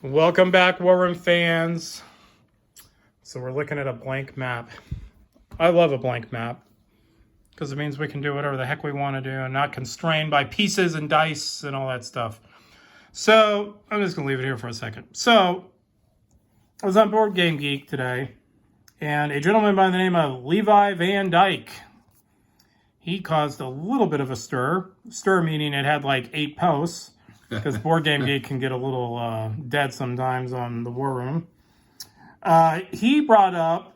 Welcome back, War Room fans. So we're looking at a blank map. I love a blank map because it means we can do whatever the heck we want to do and not constrained by pieces and dice and all that stuff. So I'm just going to leave it here for a second. So I was on Board Game Geek today, and a gentleman by the name of Levi Van Dyke, he caused a little bit of a stir. Stir meaning it had like 8 posts, because Board Game Geek can get a little dead sometimes on the War Room. He brought up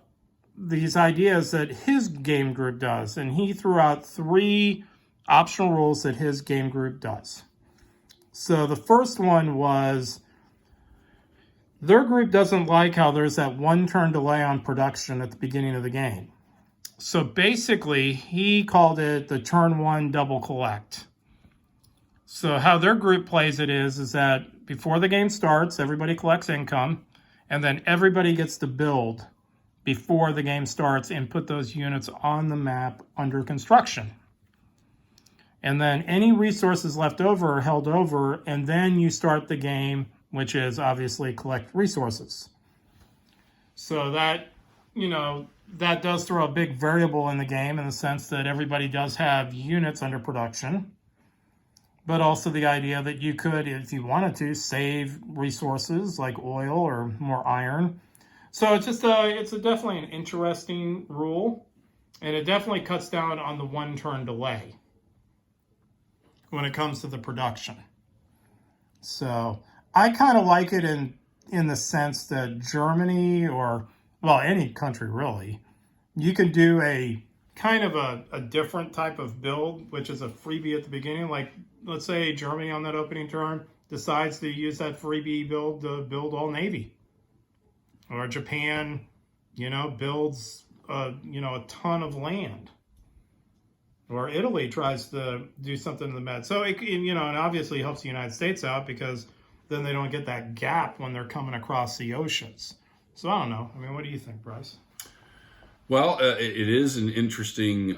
these ideas that his game group does, and he threw out 3 optional rules that his game group does. So the first one was their group doesn't like how there's that 1 turn delay on production at the beginning of the game. So basically, he called it the turn 1 double collect. So how their group plays it is that before the game starts, everybody collects income, and then everybody gets to build before the game starts and put those units on the map under construction. And then any resources left over are held over, and then you start the game, which is obviously collect resources. So that, that does throw a big variable in the game in the sense that everybody does have units under production. But also the idea that you could, if you wanted to, save resources like oil or more iron. So it's just definitely an interesting rule, and it definitely cuts down on the 1 turn delay when it comes to the production. So I kind of like it in the sense that Germany, or well, any country really, you can do a kind of a different type of build, which is a freebie at the beginning. Like, let's say Germany on that opening turn decides to use that freebie build to build all Navy. Or Japan, builds, a ton of land. Or Italy tries to do something in the Med. So, it obviously helps the United States out because then they don't get that gap when they're coming across the oceans. So, I don't know. I mean, what do you think, Bryce? Well, it is an interesting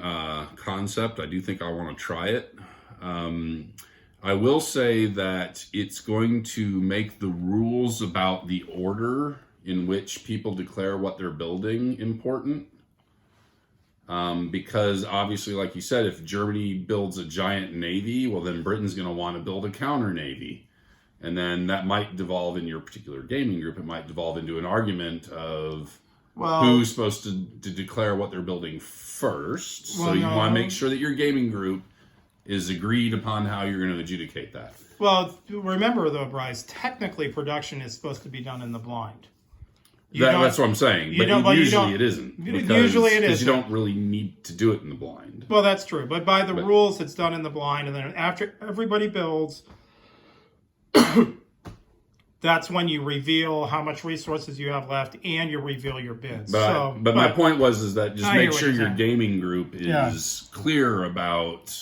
concept. I do think I want to try it. I will say that it's going to make the rules about the order in which people declare what they're building important. Because obviously, like you said, if Germany builds a giant navy, well, then Britain's going to want to build a counter navy. And then that might devolve in your particular gaming group. It might devolve into an argument of who's supposed to declare what they're building first. So you want to make sure that your gaming group is agreed upon how you're going to adjudicate that. Well, remember though, Bryce, technically production is supposed to be done in the blind. That's what I'm saying. But usually it isn't. Usually it is. Because you don't really need to do it in the blind. Well, that's true. But by the rules, it's done in the blind. And then after everybody builds, that's when you reveal how much resources you have left and you reveal your bids. But my point is that just make sure your gaming group is clear about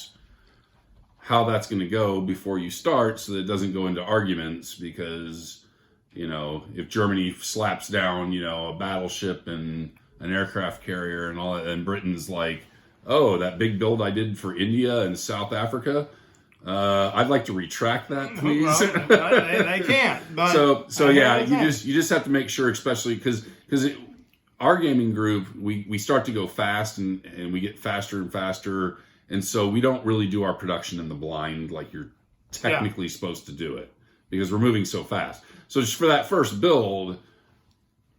how that's going to go before you start so that it doesn't go into arguments because, if Germany slaps down, a battleship and an aircraft carrier and all that, and Britain's like, oh, that big build I did for India and South Africa, I'd like to retract that, please. Well, they can't. But so yeah, you just have to make sure, especially because our gaming group, we start to go fast and we get faster and faster, and so we don't really do our production in the blind like you're technically supposed to do it because we're moving so fast. So just for that first build,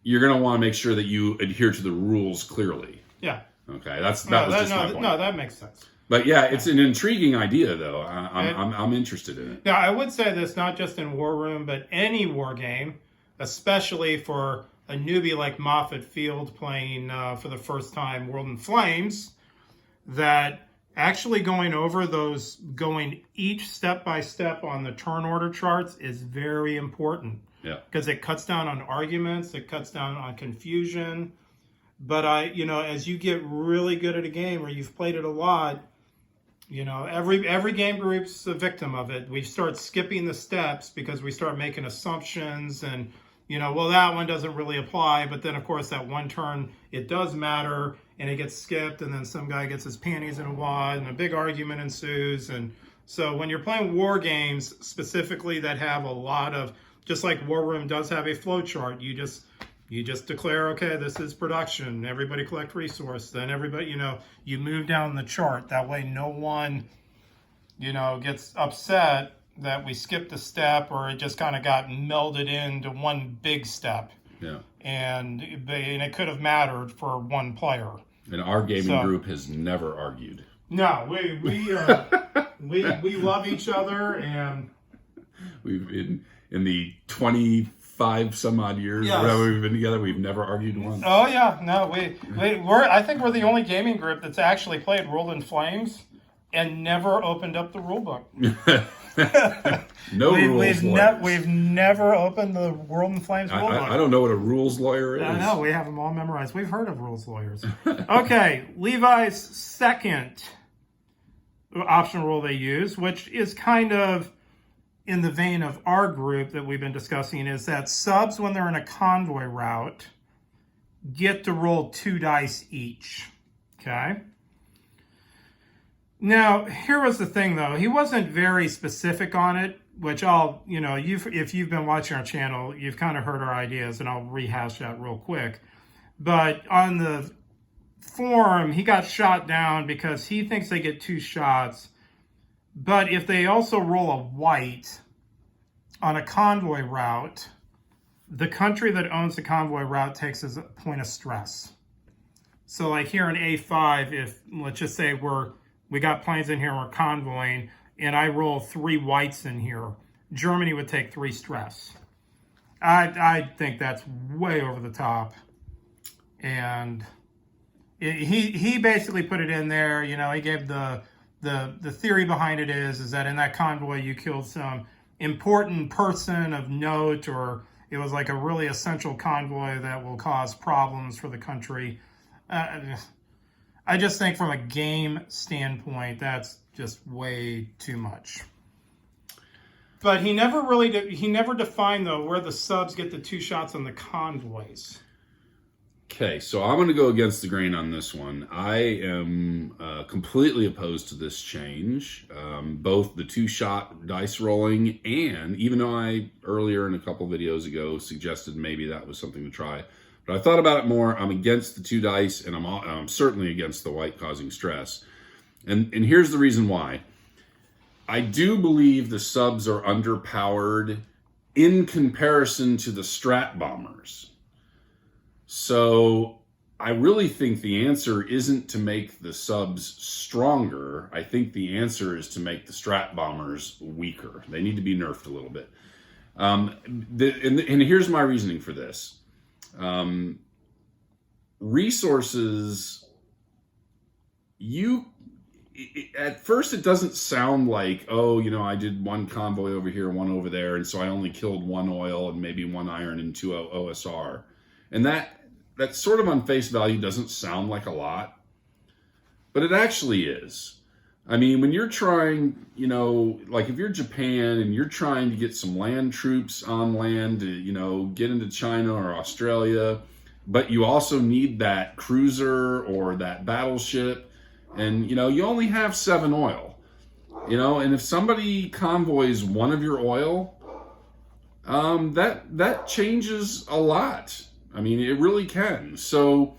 you're going to want to make sure that you adhere to the rules clearly. Yeah. Okay, that was just my point. No, that makes sense. But yeah, it's an intriguing idea, though. I'm interested in it. Now, I would say this not just in War Room, but any war game, especially for a newbie like Moffat Field playing for the first time World in Flames, that actually going each step by step on the turn order charts is very important. Yeah. Because it cuts down on arguments, it cuts down on confusion. But as you get really good at a game or you've played it a lot, every game group's a victim of it. We start skipping the steps because we start making assumptions and, that one doesn't really apply. But then, of course, that 1 turn, it does matter and it gets skipped. And then some guy gets his panties in a wad and a big argument ensues. And so when you're playing war games specifically that have a lot of just like War Room does have a flow chart. You just declare, okay, this is production. Everybody collect resource. Then everybody, you move down the chart. That way no one, gets upset that we skipped a step or it just kind of got melded into one big step. Yeah. And it could have mattered for one player. And our gaming group has never argued. No, we love each other, and we've been in the 25 some odd years that we've been together. We've never argued once. Oh yeah, no, I think we're the only gaming group that's actually played World in Flames and never opened up the rule book. We've never opened the World in Flames rule book. I don't know what a rules lawyer is. I know, we have them all memorized. We've heard of rules lawyers. Okay, Levi's second optional rule they use, which is kind of in the vein of our group that we've been discussing, is that subs, when they're in a convoy route, get to roll 2 dice each. Okay? Now, here was the thing, though. He wasn't very specific on it, which if you've been watching our channel, you've kind of heard our ideas, and I'll rehash that real quick. But on the forum, he got shot down because he thinks they get 2 shots. But if they also roll a white on a convoy route, the country that owns the convoy route takes as a point of stress. So like here in A5, if let's just say we got planes in here and we're convoying, and I roll 3 whites in here, Germany would take 3 stress. I think that's way over the top. And he basically put it in there, he gave the theory behind it is that in that convoy you killed some important person of note, or it was like a really essential convoy that will cause problems for the country. I just think from a game standpoint, that's just way too much. But he never defined, though, where the subs get the 2 shots on the convoys. Okay, so I'm going to go against the grain on this one. I am completely opposed to this change, both the 2-shot dice rolling, and even though I earlier in a couple videos ago suggested maybe that was something to try, but I thought about it more. I'm against the 2 dice, and I'm certainly against the white causing stress. And here's the reason why. I do believe the subs are underpowered in comparison to the strat bombers. So I really think the answer isn't to make the subs stronger. I think the answer is to make the strat bombers weaker. They need to be nerfed a little bit. And here's my reasoning for this. Resources, at first it doesn't sound like, I did 1 convoy over here, 1 over there, and so I only killed 1 oil and maybe 1 iron and 2 OSR. And that sort of on face value doesn't sound like a lot, but it actually is. I mean, when you're trying, like if you're Japan and you're trying to get some land troops on land to, get into China or Australia, but you also need that cruiser or that battleship, and, you only have 7 oil, and if somebody convoys 1 of your oil, that changes a lot. I mean, it really can. So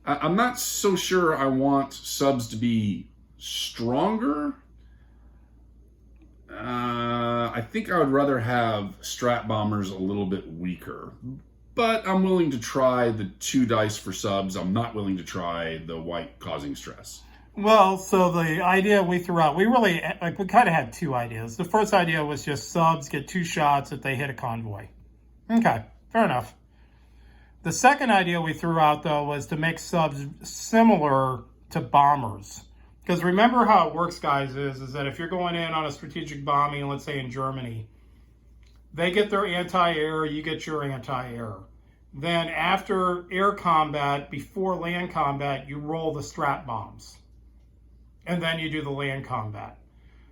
I'm not so sure I want subs to be stronger. I think I would rather have strat bombers a little bit weaker. But I'm willing to try the 2 dice for subs. I'm not willing to try the white causing stress. Well, so the idea we threw out, we kind of had 2 ideas. The first idea was just subs get 2 shots if they hit a convoy. Okay, fair enough. The second idea we threw out, though, was to make subs similar to bombers. Because remember how it works, guys, is that if you're going in on a strategic bombing, let's say in Germany, they get their anti-air, you get your anti-air. Then after air combat, before land combat, you roll the strat bombs. And then you do the land combat.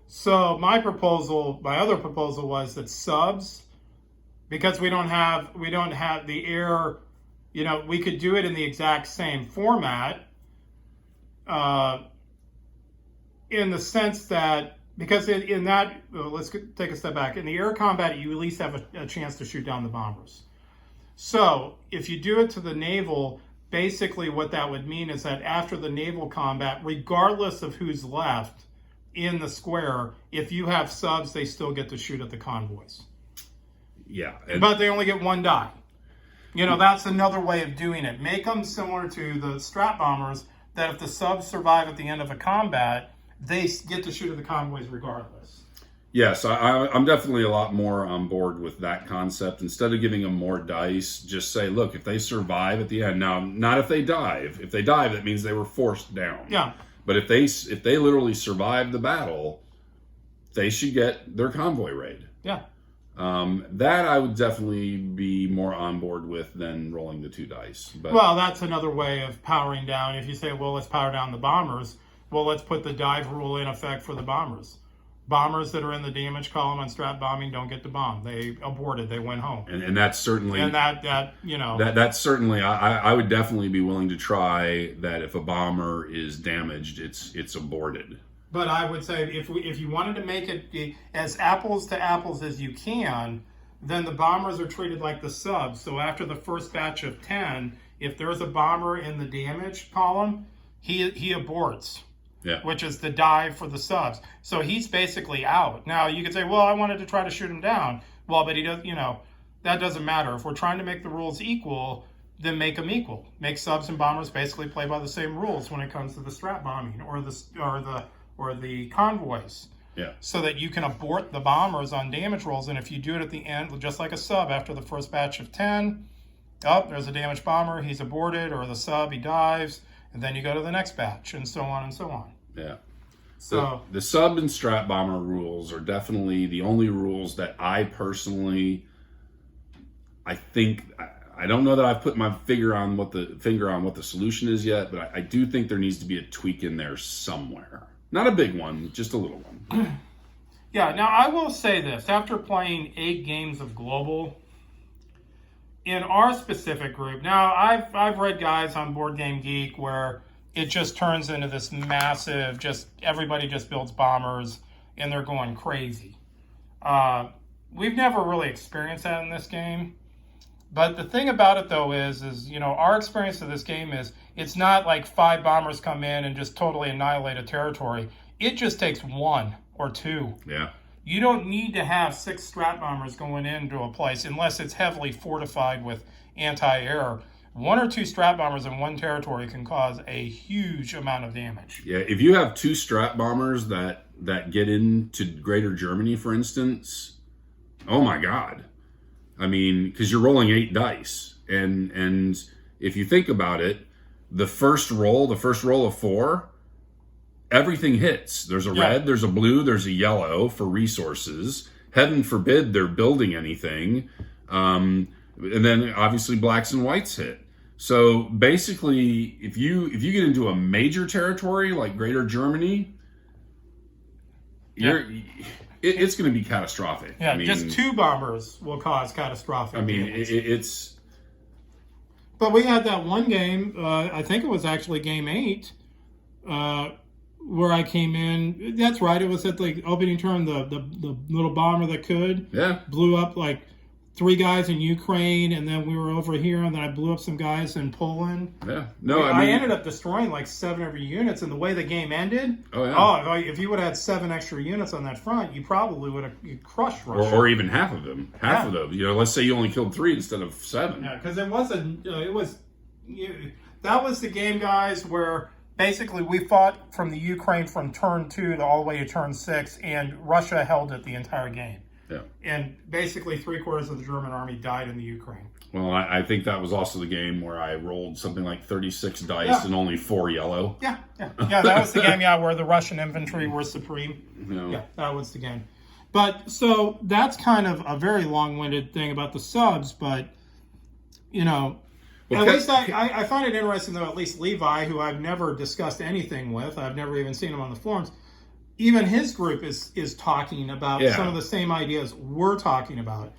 So my other proposal was that subs, because we don't have the air, we could do it in the exact same format, in the sense that Because in that, let's take a step back. In the air combat, you at least have a chance to shoot down the bombers. So if you do it to the naval, basically what that would mean is that after the naval combat, regardless of who's left in the square, if you have subs, they still get to shoot at the convoys. Yeah. But they only get one die. That's another way of doing it. Make them similar to the strat bombers, that if the subs survive at the end of a combat, they get to shoot at the convoys regardless. Yes, I'm definitely a lot more on board with that concept. Instead of giving them more dice, just say, look, if they survive at the end, now, not if they dive. If they dive, that means they were forced down. Yeah. But if they literally survive the battle, they should get their convoy raid. Yeah. That I would definitely be more on board with than rolling the 2 dice. But, well, that's another way of powering down. If you say, well, let's power down the bombers, well, let's put the dive rule in effect for the bombers. Bombers that are in the damage column on strat bombing don't get to bomb. They aborted. They went home. And that's certainly... And that's certainly... I would definitely be willing to try that if a bomber is damaged, it's aborted. But I would say if you wanted to make it as apples to apples as you can, then the bombers are treated like the subs. So after the first batch of 10, if there's a bomber in the damage column, he aborts. Yeah. Which is the dive for the subs. So he's basically out. Now you could say, well, I wanted to try to shoot him down. Well, but he does, that doesn't matter. If we're trying to make the rules equal, then make them equal. Make subs and bombers basically play by the same rules when it comes to the strat bombing or the convoys. Yeah. So that you can abort the bombers on damage rolls, and if you do it at the end, just like a sub after the first batch of 10, there's a damaged bomber, he's aborted, or the sub, he dives, and then you go to the next batch, and so on and so on. Yeah. So the sub and strat bomber rules are definitely the only rules that I personally, I think, I don't know that I've put my finger on what the solution is yet, but I do think there needs to be a tweak in there somewhere. Not a big one, just a little one. Yeah, now I will say this. After playing 8 games of Global, in our specific group, now I've read guys on Board Game Geek where it just turns into this massive, everybody just builds bombers and they're going crazy. We've never really experienced that in this game. But the thing about it, though, is our experience of this game is it's not like 5 bombers come in and just totally annihilate a territory. It just takes 1 or 2. Yeah. You don't need to have 6 strat bombers going into a place unless it's heavily fortified with anti-air. 1 or 2 strat bombers in one territory can cause a huge amount of damage. Yeah, if you have 2 strat bombers that get into Greater Germany, for instance, oh my God. I mean, because you're rolling 8 dice. And if you think about it, the first roll of 4, everything hits. There's a red, there's a blue, there's a yellow for resources. Heaven forbid they're building anything. And then obviously blacks and whites hit. So basically, if you get into a major territory like Greater Germany, it's going to be catastrophic. Yeah, just 2 bombers will cause catastrophic damage. It's... But we had that one game, I think it was actually game 8, where I came in. That's right, it was at the opening turn, the little bomber that could. Yeah. Blew up like 3 guys in Ukraine, and then we were over here, and then I blew up some guys in Poland. Yeah. No, I ended up destroying like 7 of your units, and the way the game ended, if you would have had 7 extra units on that front, you probably would have crushed Russia. Or even half of them. Half of them. Let's say you only killed 3 instead of 7. Yeah, because that was the game, guys, where basically we fought from the Ukraine from turn 2 to all the way to turn 6, and Russia held it the entire game. Yeah. And basically 3/4 of the German army died in the Ukraine. Well, I think that was also the game where I rolled something like 36 dice and only 4 yellow. Yeah, that was the game, where the Russian infantry were supreme. Yeah, that was the game. But, so, that's kind of a very long-winded thing about the subs, but, at least I find it interesting, though, at least Levi, who I've never discussed anything with, I've never even seen him on the forums, even his group is talking about some of the same ideas we're talking about.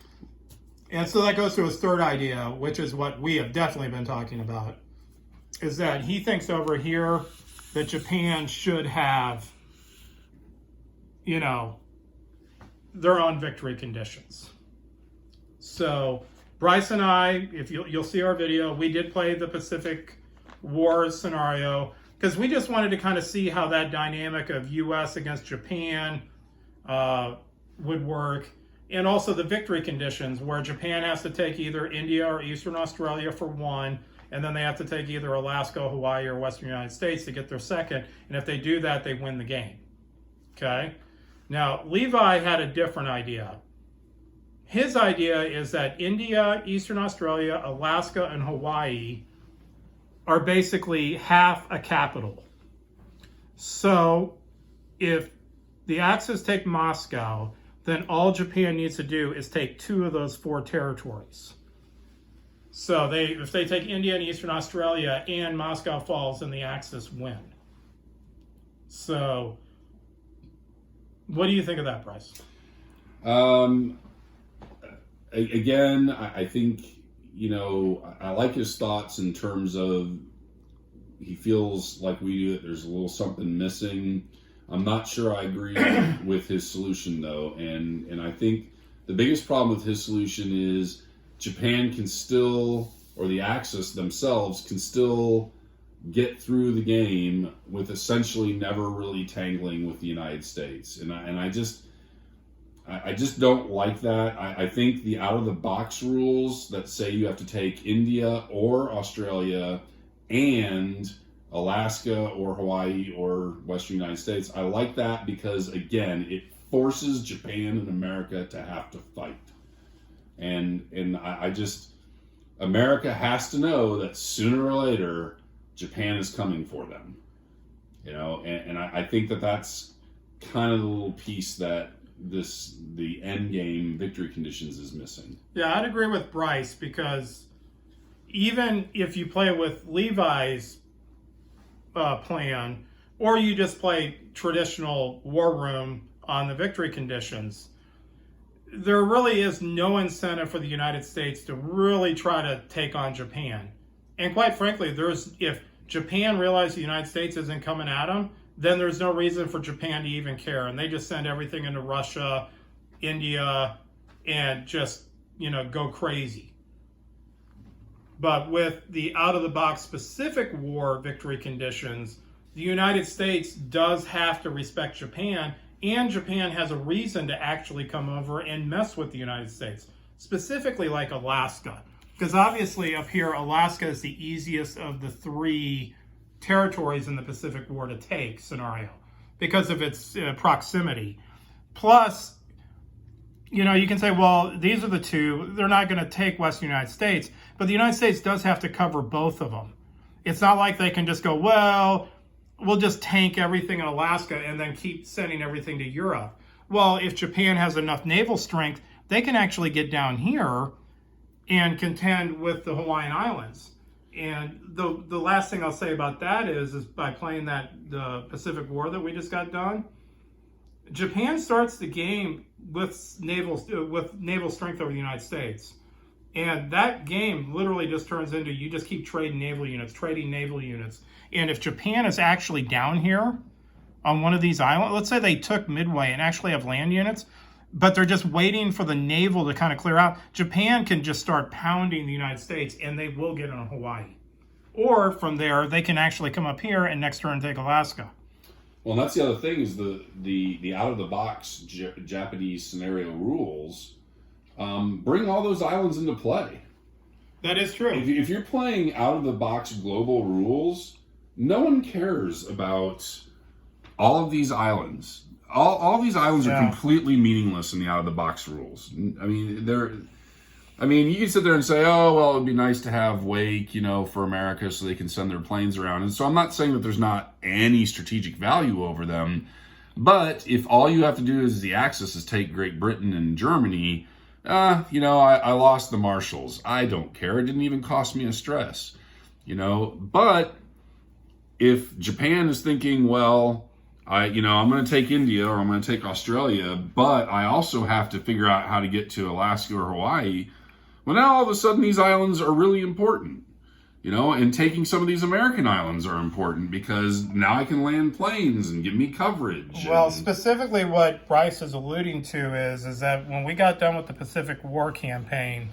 And so that goes to his third idea, which is what we have definitely been talking about, is that he thinks over here that Japan should have you know, they're on victory conditions. So Bryce and I, if you'll see our video, we did play the Pacific War scenario because we just wanted to kind of see how that dynamic of U.S. against Japan would work, and also the victory conditions where Japan has to take either India or Eastern Australia for one, and then they have to take either Alaska, Hawaii, or Western United States to get their second, and if they do that, they win the game. Okay? Now, Levi had a different idea. His idea is that India, Eastern Australia, Alaska, and Hawaii are basically half a capital. So if the Axis take Moscow, then all Japan needs to do is take 2 of those 4 territories. So if they take India and Eastern Australia and Moscow falls, then the Axis win. So what do you think of that, Bryce? Again, I think, you know, I like his thoughts in terms of he feels like we do that there's a little something missing. I'm not sure I agree with his solution, though. And I think the biggest problem with his solution is Japan can still, or the Axis themselves, can still get through the game with essentially never really tangling with the United States. And I just don't like that. I think the out-of-the-box rules that say you have to take India or Australia and Alaska or Hawaii or Western United States, I like that because, again, it forces Japan and America to have to fight. And I just, America has to know that sooner or later, Japan is coming for them. You know, and I think that's kind of the little piece that the end game victory conditions is missing. Yeah, I'd agree with Bryce because even if you play with Levi's plan, or you just play traditional war room on the victory conditions, there really is no incentive for the United States to really try to take on Japan. And quite frankly, if Japan realizes the United States isn't coming at them, then there's no reason for Japan to even care. And they just send everything into Russia, India, and just, you know, go crazy. But with the out-of-the-box specific war victory conditions, the United States does have to respect Japan, and Japan has a reason to actually come over and mess with the United States, specifically like Alaska. Because obviously up here, Alaska is the easiest of the 3 territories in the Pacific War to take scenario because of its proximity. Plus, you know, you can say, well, these are the 2. They're not going to take Western United States, but the United States does have to cover both of them. It's not like they can just go, well, we'll just tank everything in Alaska and then keep sending everything to Europe. Well, if Japan has enough naval strength, they can actually get down here and contend with the Hawaiian Islands. And the last thing I'll say about that is by playing the Pacific War that we just got done, Japan starts the game with naval strength over the United States. And that game literally just turns into you just keep trading naval units. And if Japan is actually down here on one of these islands, let's say they took Midway and actually have land units, but they're just waiting for the naval to kind of clear out, Japan can just start pounding the United States and they will get on Hawaii. Or from there, they can actually come up here and next turn take Alaska. Well, and that's the other thing is the out-of-the-box Japanese scenario rules bring all those islands into play. That is true. If you're playing out-of-the-box global rules, no one cares about all of these islands. All these islands are completely meaningless in the out-of-the-box rules. I mean, you can sit there and say, oh, well, it'd be nice to have Wake, you know, for America so they can send their planes around. And so I'm not saying that there's not any strategic value over them. But if all you have to do is the Axis is take Great Britain and Germany, you know, I lost the Marshalls. I don't care. It didn't even cost me a stress, you know. But if Japan is thinking, well, I'm going to take India or I'm going to take Australia, but I also have to figure out how to get to Alaska or Hawaii. Well, now all of a sudden these islands are really important. And taking some of these American islands are important because now I can land planes and give me coverage. Well, specifically what Bryce is alluding to is that when we got done with the Pacific War campaign,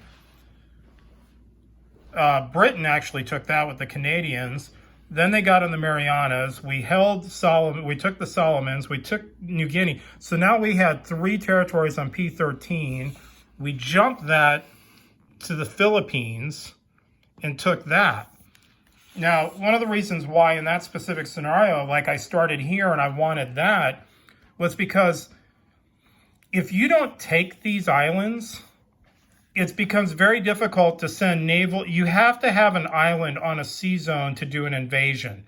Britain actually took that with the Canadians. Then they got in the Marianas. We held Solomon. We took the Solomons. We took New Guinea. So now we had 3 territories on P-13. We jumped that to the Philippines and took that. Now, one of the reasons why in that specific scenario, like I started here and I wanted that, was because if you don't take these islands, it becomes very difficult to send naval. You have to have an island on a sea zone to do an invasion,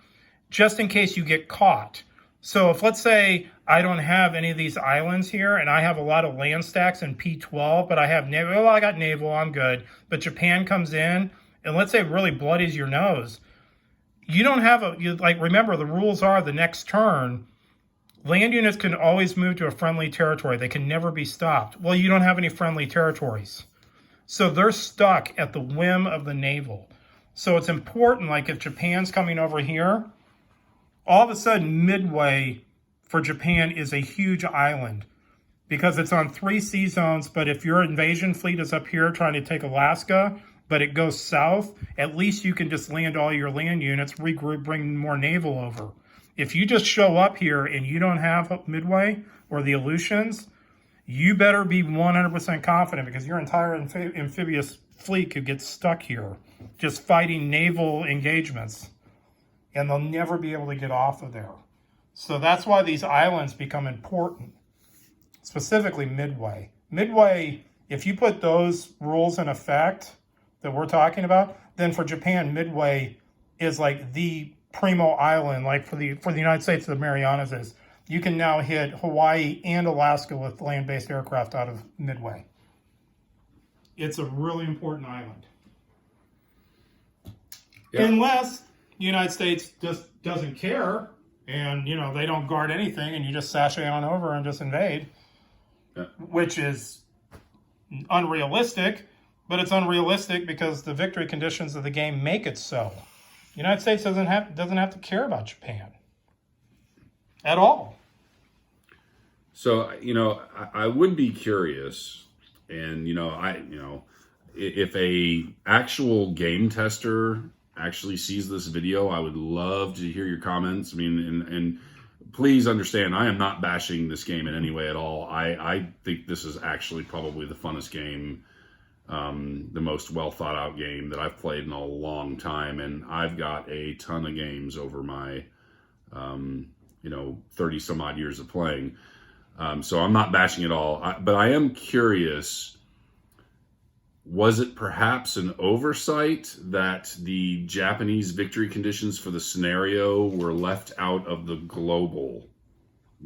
just in case you get caught. So if, let's say, I don't have any of these islands here, and I have a lot of land stacks in P12, but I have naval, well, I got naval, I'm good. But Japan comes in, and let's say it really bloodies your nose. You don't have remember, the rules are the next turn, land units can always move to a friendly territory. They can never be stopped. Well, you don't have any friendly territories. So they're stuck at the whim of the naval. So it's important, like if Japan's coming over here, all of a sudden Midway for Japan is a huge island because it's on 3 sea zones. But if your invasion fleet is up here trying to take Alaska, but it goes south, at least you can just land all your land units, regroup, bring more naval over. If you just show up here and you don't have Midway or the Aleutians, you better be 100% confident because your entire amphibious fleet could get stuck here just fighting naval engagements, and they'll never be able to get off of there. So that's why these islands become important, specifically Midway. Midway, if you put those rules in effect that we're talking about, then for Japan, Midway is like the primo island, like for the United States, the Marianas is. You can now hit Hawaii and Alaska with land-based aircraft out of Midway. It's a really important island. Yeah. Unless the United States just doesn't care and, they don't guard anything and you just sashay on over and just invade, which is unrealistic, but it's unrealistic because the victory conditions of the game make it so. The United States doesn't have to care about Japan at all. So, I would be curious, and, if a actual game tester actually sees this video, I would love to hear your comments. I mean, and please understand, I am not bashing this game in any way at all. I think this is actually probably the funnest game, the most well thought out game that I've played in a long time. And I've got a ton of games over my, 30 some odd years of playing. So I'm not bashing at all, but I am curious, was it perhaps an oversight that the Japanese victory conditions for the scenario were left out of the global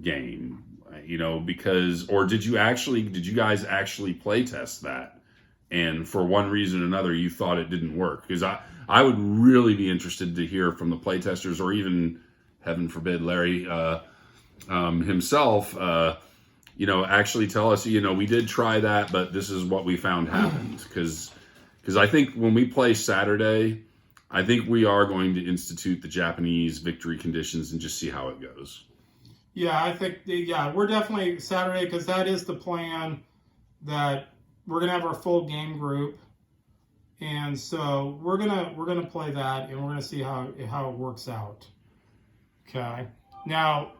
game? Because, or did you guys actually play test that? And for one reason or another, you thought it didn't work? Because I would really be interested to hear from the playtesters, or even, heaven forbid, Larry himself, actually tell us, we did try that, but this is what we found happened. Because I think when we play Saturday, I think we are going to institute the Japanese victory conditions and just see how it goes. Yeah, I think, we're definitely Saturday, because that is the plan, that we're going to have our full game group. And so we're gonna play that, and we're going to see how it works out. Okay. Now,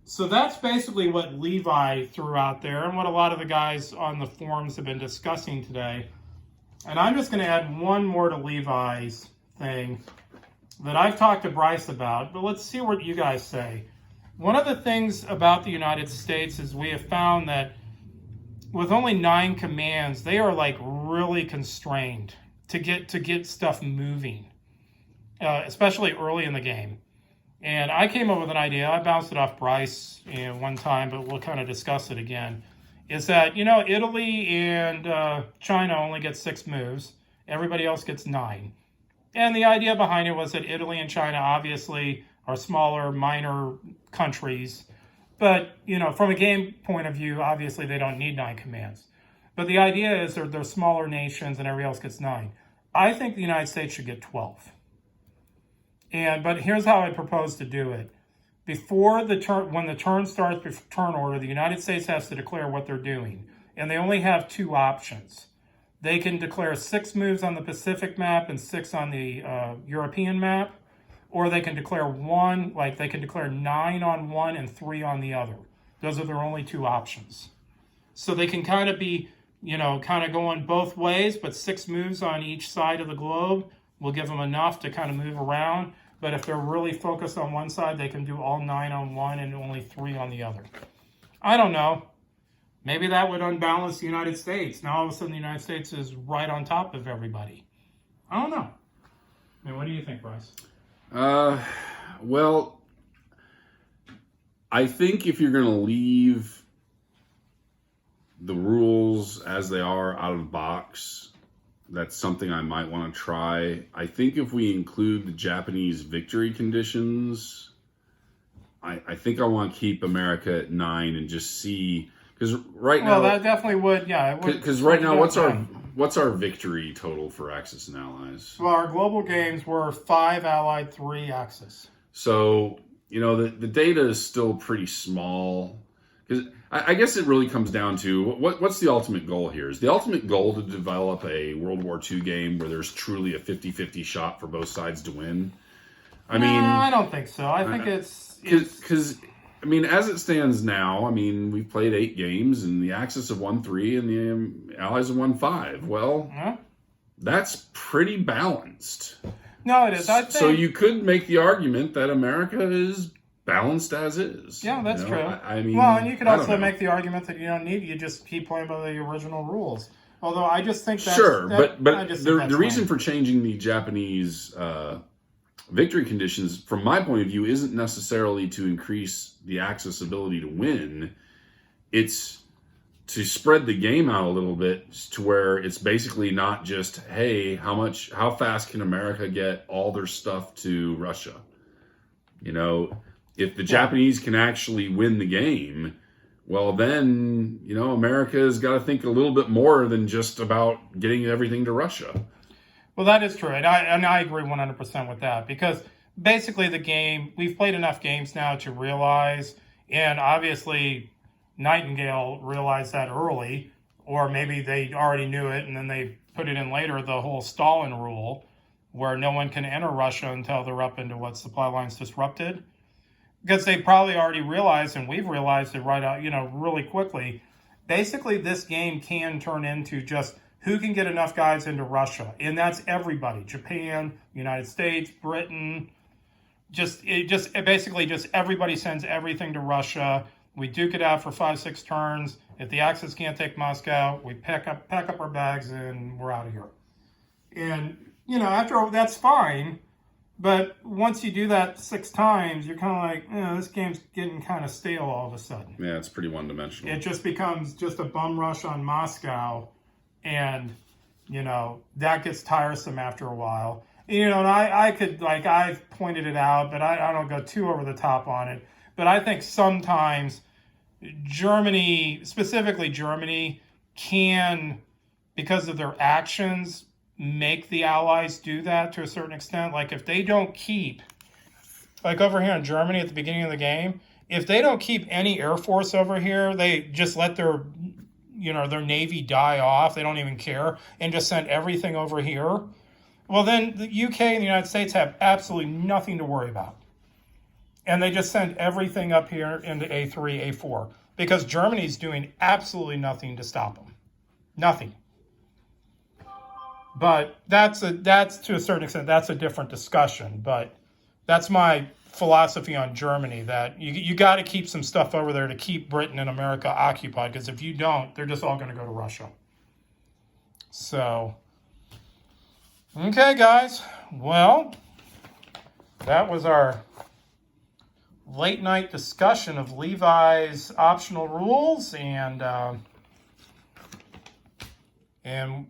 so that's basically what Levi threw out there and what a lot of the guys on the forums have been discussing today. And I'm just going to add one more to Levi's thing that I've talked to Bryce about, but let's see what you guys say. One of the things about the United States is we have found that with only 9 commands, they are like really constrained to get stuff moving, especially early in the game. And I came up with an idea. I bounced it off Bryce one time, but we'll kind of discuss it again. Is that, Italy and China only get 6 moves. Everybody else gets 9. And the idea behind it was that Italy and China obviously are smaller, minor countries. But, from a game point of view, obviously they don't need 9 commands. But the idea is they're smaller nations and everybody else gets 9. I think the United States should get 12. But here's how I propose to do it. Before the turn, when the turn starts, before turn order, the United States has to declare what they're doing. And they only have 2 options. They can declare 6 moves on the Pacific map and 6 on the European map. Or they can declare 1, like they can declare 9 on one and 3 on the other. Those are their only 2 options. So they can kind of be, kind of going both ways, but 6 moves on each side of the globe will give them enough to kind of move around. But if they're really focused on one side, they can do all 9 on one and only 3 on the other. I don't know. Maybe that would unbalance the United States. Now all of a sudden the United States is right on top of everybody. I don't know. I mean, what do you think, Bryce? Well, I think if you're going to leave the rules as they are out of the box, that's something I might want to try. I think if we include the Japanese victory conditions, I think I want to keep America at 9 and just see, because right now, well, that definitely would, yeah. Because right now, what's our victory total for Axis and Allies? Well, our global games were 5 Allied, 3 Axis. So the data is still pretty small. Because I guess it really comes down to what's the ultimate goal here? Is the ultimate goal to develop a World War II game where there's truly a 50-50 shot for both sides to win? No, I don't think so. I think it's... Because, as it stands now, we've played 8 games, and the Axis have won 3, and the Allies have won 5. Well, that's pretty balanced. No, it is. I think... So you could make the argument that America is balanced as is. Yeah, that's true. Well, and you could also make the argument that you don't need, you just keep playing by the original rules. Although I just think that's... Sure, but the reason for changing the Japanese victory conditions, from my point of view, isn't necessarily to increase the Axis ability to win. It's to spread the game out a little bit to where it's basically not just, hey, how fast can America get all their stuff to Russia? If the Japanese can actually win the game, well, then, America's got to think a little bit more than just about getting everything to Russia. Well, that is true. And I agree 100% with that. Because basically the game, we've played enough games now to realize, and obviously Nightingale realized that early, or maybe they already knew it and then they put it in later, the whole Stalin rule, where no one can enter Russia until they're up into what supply lines disrupted. Because they probably already realized, and we've realized it right out, really quickly. Basically, this game can turn into just who can get enough guys into Russia, and that's everybody: Japan, United States, Britain. Basically everybody sends everything to Russia. We duke it out for 5-6 turns. If the Axis can't take Moscow, we pack up our bags and we're out of here. And after that's fine. But once you do that 6 times, you're kind of like, this game's getting kind of stale all of a sudden. Yeah, it's pretty one-dimensional. It just becomes just a bum rush on Moscow, and, that gets tiresome after a while. And I could, I've pointed it out, but I don't go too over the top on it. But I think sometimes Germany, specifically Germany, can, because of their actions, make the Allies do that to a certain extent. Like if they don't keep, like over here in Germany at the beginning of the game, if they don't keep any Air Force over here, they just let their Navy die off. They don't even care and just send everything over here. Well, then the UK and the United States have absolutely nothing to worry about. And they just send everything up here into A3, A4 because Germany's doing absolutely nothing to stop them. Nothing. But that's to a certain extent, that's a different discussion. But that's my philosophy on Germany, that you got to keep some stuff over there to keep Britain and America occupied, because if you don't, they're just all going to go to Russia. So, okay, guys. Well, that was our late night discussion of Levi's optional rules, and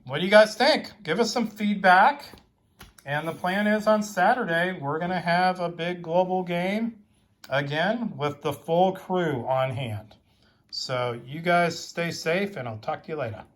what do you guys think? Give us some feedback. And the plan is on Saturday, we're going to have a big global game again with the full crew on hand. So you guys stay safe, and I'll talk to you later.